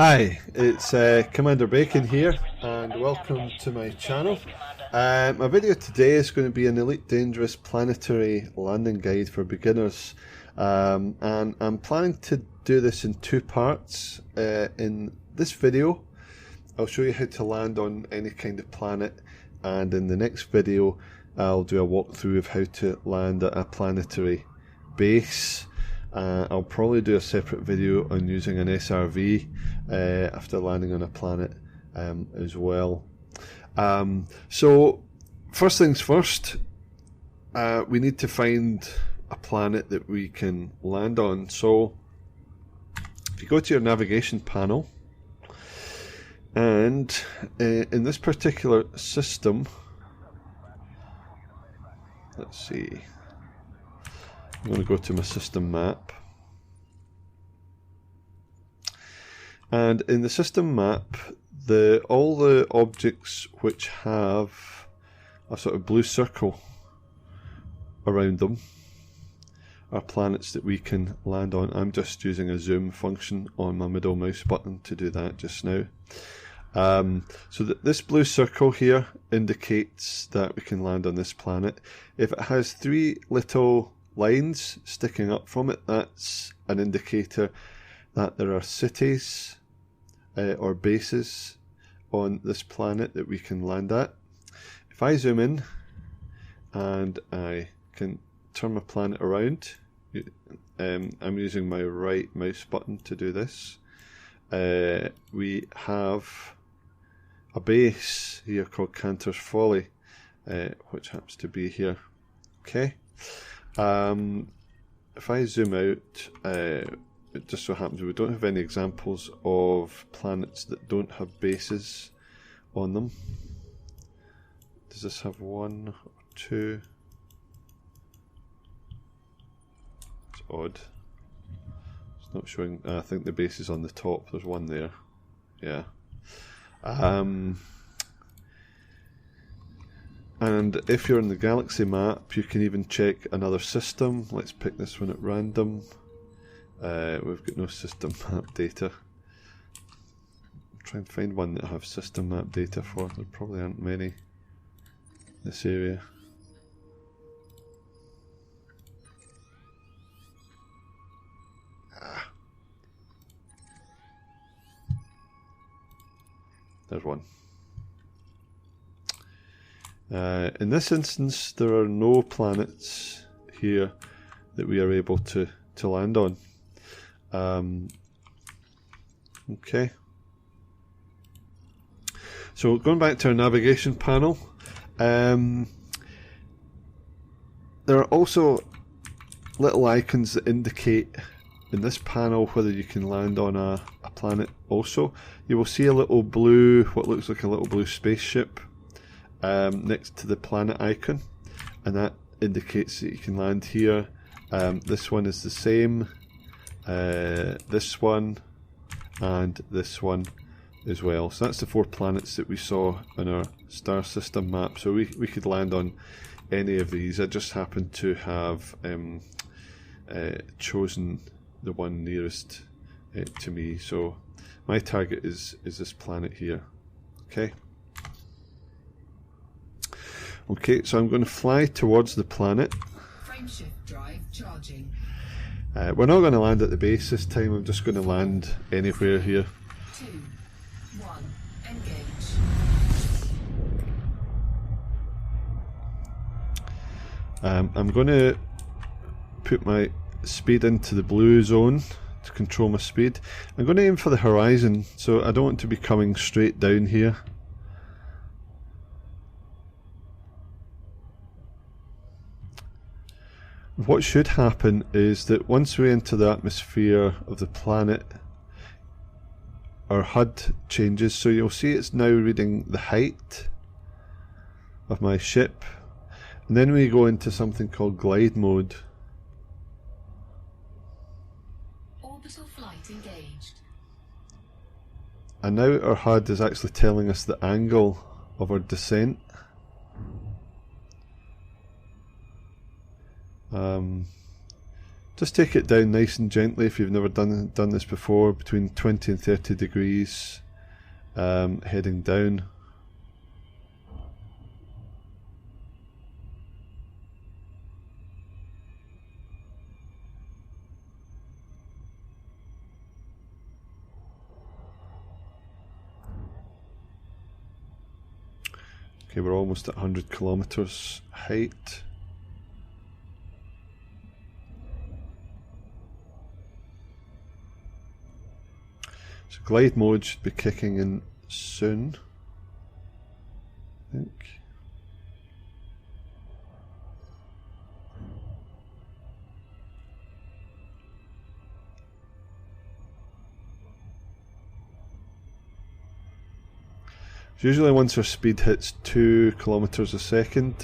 Hi, it's Commander Bacon here, and welcome to my channel. My video today is going to be an Elite Dangerous Planetary landing guide for beginners, and I'm planning to do this in two parts. In this video, I'll show you how to land on any kind of planet, and in the next video, I'll do a walkthrough of how to land at a planetary base. I'll probably do a separate video on using an SRV after landing on a planet as well. So first things first, we need to find a planet that we can land on. So if you go to your navigation panel, and in this particular system, let's see, I'm going to go to my system map, and in the system map, all the objects which have a sort of blue circle around them are planets that we can land on. I'm just using a zoom function on my middle mouse button to do that just now. So this blue circle here indicates that we can land on this planet. If it has three little lines sticking up from it, that's an indicator that there are cities or bases on this planet that we can land at. If I zoom in and I can turn my planet around, I'm using my right mouse button to do this, we have a base here called Cantor's Folly, which happens to be here. Okay. If I zoom out, it just so happens we don't have any examples of planets that don't have bases on them. Does this have one or two? It's odd. It's not showing. I think the base is on the top. There's one there. Yeah. And if you're in the galaxy map, you can even check another system. Let's pick this one at random. We've got no system map data. Try and find one that I have system map data for. There probably aren't many in this area. There's one. In this instance, there are no planets here that we are able to land on. Okay. So going back to our navigation panel, there are also little icons that indicate in this panel whether you can land on a planet also. You will see a little blue, what looks like a little blue spaceship next to the planet icon, and that indicates that you can land here. This one is the same, this one, and this one as well. So that's the 4 planets that we saw in our star system map. So we could land on any of these. I just happen to have chosen the one nearest to me. So my target is this planet here. Okay. Okay, so I'm going to fly towards the planet. Frameshift drive charging. We're not going to land at the base this time. I'm just going to land anywhere here. 2, 1, engage. I'm going to put my speed into the blue zone to control my speed. I'm going to aim for the horizon, so I don't want to be coming straight down here. What should happen is that once we enter the atmosphere of the planet, our HUD changes, so you'll see it's now reading the height of my ship, and then we go into something called glide mode. Orbital flight engaged. And now our HUD is actually telling us the angle of our descent. Just take it down nice and gently if you've never done this before, between 20 and 30 degrees, heading down. Okay, we're almost at 100 kilometers height. So glide mode should be kicking in soon, I think. Usually once our speed hits 2 kilometers a second,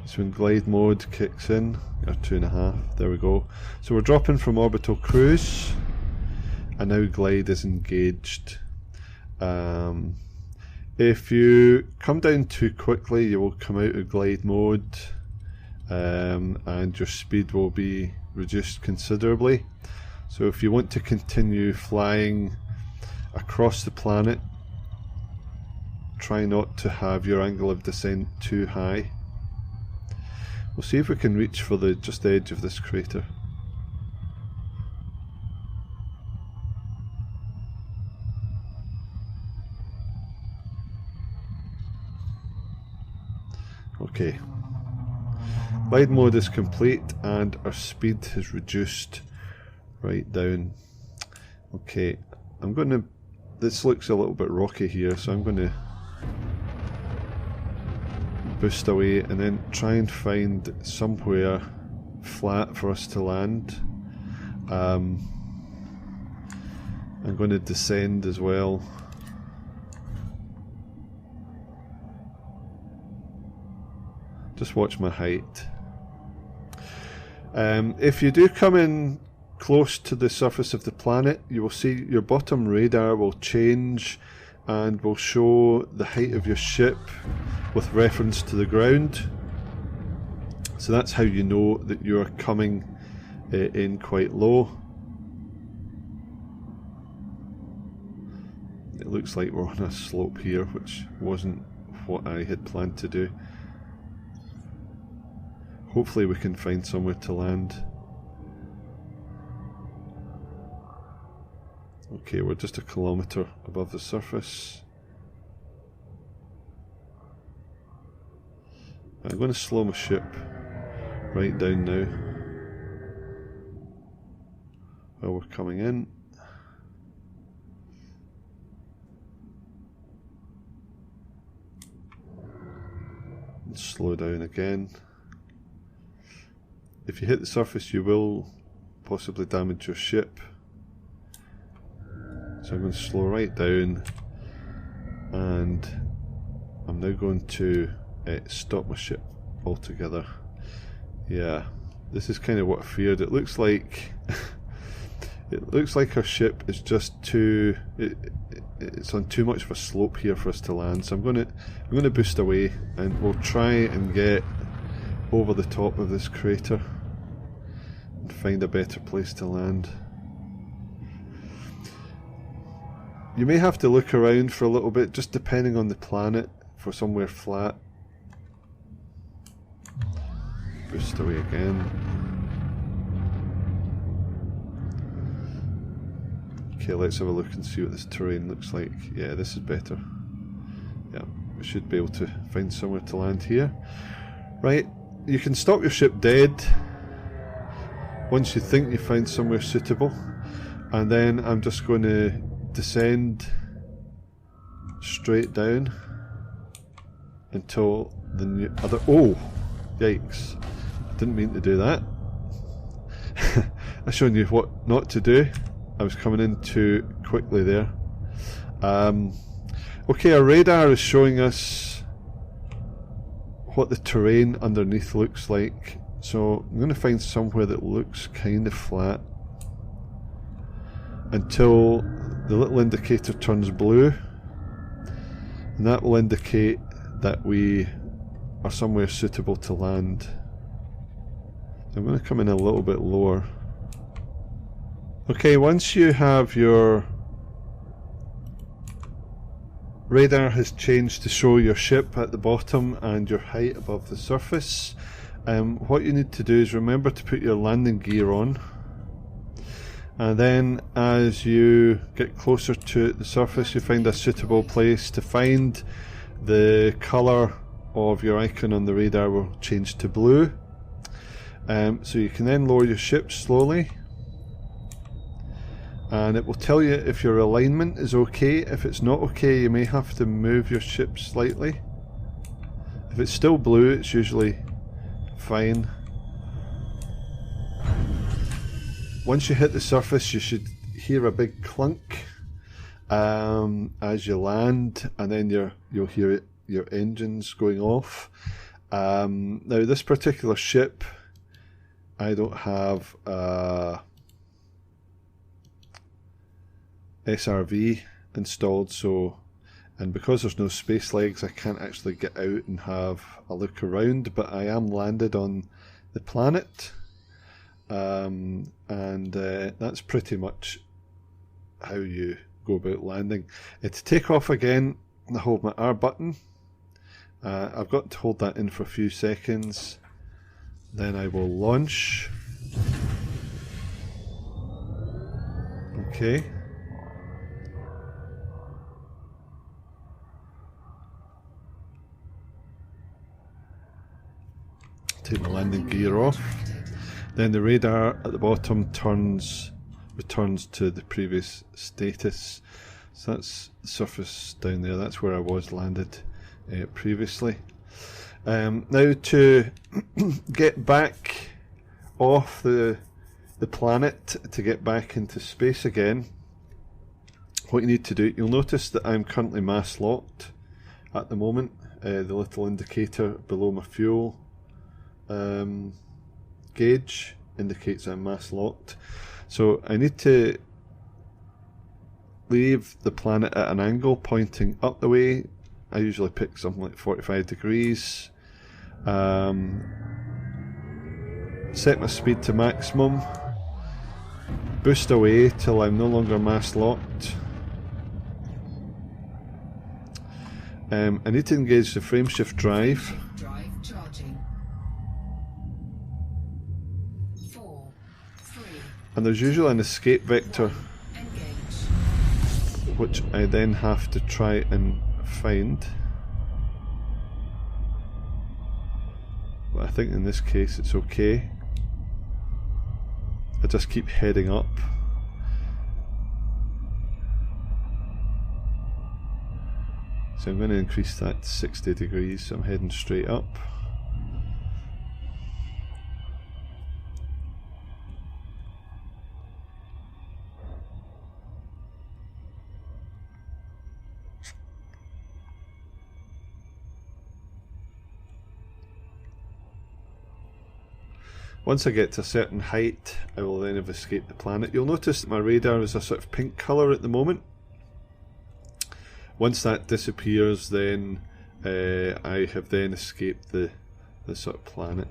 it's when glide mode kicks in, or 2.5, there we go. So we're dropping from orbital cruise, and now glide is engaged. If you come down too quickly, you will come out of glide mode, and your speed will be reduced considerably. So if you want to continue flying across the planet, try not to have your angle of descent too high. We'll see if we can reach for just the edge of this crater. Okay. Glide mode is complete and our speed has reduced right down. Okay, I'm going to... This looks a little bit rocky here, so I'm going to boost away and then try and find somewhere flat for us to land. I'm going to descend as well. Just watch my height. If you do come in close to the surface of the planet, you will see your bottom radar will change and will show the height of your ship with reference to the ground. So that's how you know that you are coming in quite low. It looks like we're on a slope here, which wasn't what I had planned to do. Hopefully we can find somewhere to land. Okay, we're just a kilometre above the surface. I'm going to slow my ship right down now while we're coming in. And slow down again. If you hit the surface, you will possibly damage your ship. So I'm going to slow right down, and I'm now going to stop my ship altogether. Yeah, this is kind of what I feared. It looks like our ship is just too. It's on too much of a slope here for us to land. So I'm going to boost away, and we'll try and get over the top of this crater and find a better place to land. You may have to look around for a little bit, just depending on the planet, for somewhere flat. Boost away again. Okay, let's have a look and see what this terrain looks like. Yeah, this is better. Yeah, we should be able to find somewhere to land here. Right, you can stop your ship dead once you think you find somewhere suitable, and then I'm just going to descend straight down until the other... Oh! Yikes. Didn't mean to do that. I've shown you what not to do. I was coming in too quickly there. Okay, our radar is showing us what the terrain underneath looks like. So I'm going to find somewhere that looks kind of flat until the little indicator turns blue, and that will indicate that we are somewhere suitable to land. I'm going to come in a little bit lower. Okay, once you have your radar has changed to show your ship at the bottom and your height above the surface, what you need to do is remember to put your landing gear on, and then as you get closer to the surface you find a suitable place to find the colour of your icon on the radar will change to blue. So you can then lower your ship slowly, and it will tell you if your alignment is okay. If it's not okay, you may have to move your ship slightly. If it's still blue, it's usually fine. Once you hit the surface, you should hear a big clunk as you land, and then you'll hear your engines going off. Now this particular ship, I don't have SRV installed, and because there's no space legs I can't actually get out and have a look around, but I am landed on the planet, and that's pretty much how you go about landing. To take off again, I hold my R button. I've got to hold that in for a few seconds, then I will launch. Okay. Take my landing gear off. Then the radar at the bottom returns to the previous status. So that's the surface down there. That's where I was landed previously. Now to get back off the planet, to get back into space again, what you need to do, you'll notice that I'm currently mass locked at the moment. The little indicator below my fuel gauge indicates I'm mass locked. So I need to leave the planet at an angle pointing up the way. I usually pick something like 45 degrees. Set my speed to maximum. Boost away till I'm no longer mass locked. I need to engage the frameshift drive. And there's usually an escape vector, which I then have to try and find. But I think in this case it's okay. I just keep heading up. So I'm going to increase that to 60 degrees, so I'm heading straight up. Once I get to a certain height, I will then have escaped the planet. You'll notice that my radar is a sort of pink colour at the moment. Once that disappears, then I have then escaped the sort of planet.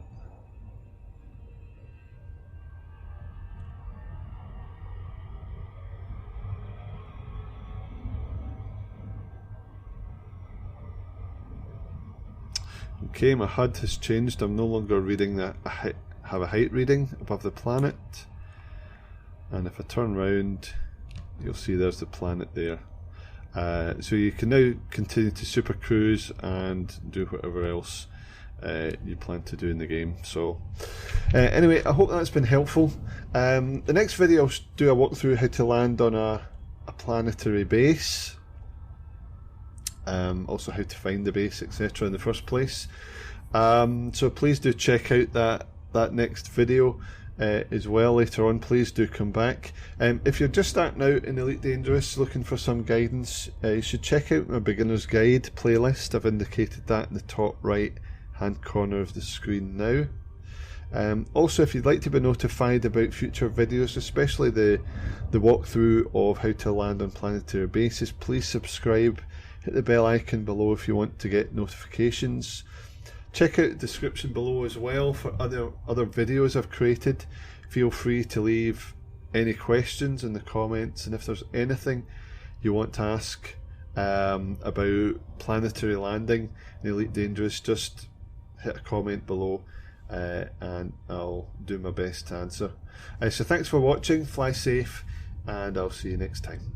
Okay, my HUD has changed. I'm no longer reading have a height reading above the planet, and if I turn round you'll see there's the planet there. So you can now continue to super cruise and do whatever else you plan to do in the game. So anyway, I hope that's been helpful. The next video I'll do a walkthrough how to land on a planetary base, also how to find the base, etc. in the first place. So please do check out that next video as well later on. Please do come back. If you're just starting out in Elite Dangerous looking for some guidance, you should check out my beginner's guide playlist. I've indicated that in the top right hand corner of the screen now. Also, if you'd like to be notified about future videos, especially the walkthrough of how to land on planetary bases, please subscribe, hit the bell icon below if you want to get notifications. Check out the description below as well for other videos I've created. Feel free to leave any questions in the comments, and if there's anything you want to ask about Planetary landing in Elite Dangerous, just hit a comment below and I'll do my best to answer. So thanks for watching, fly safe, and I'll see you next time.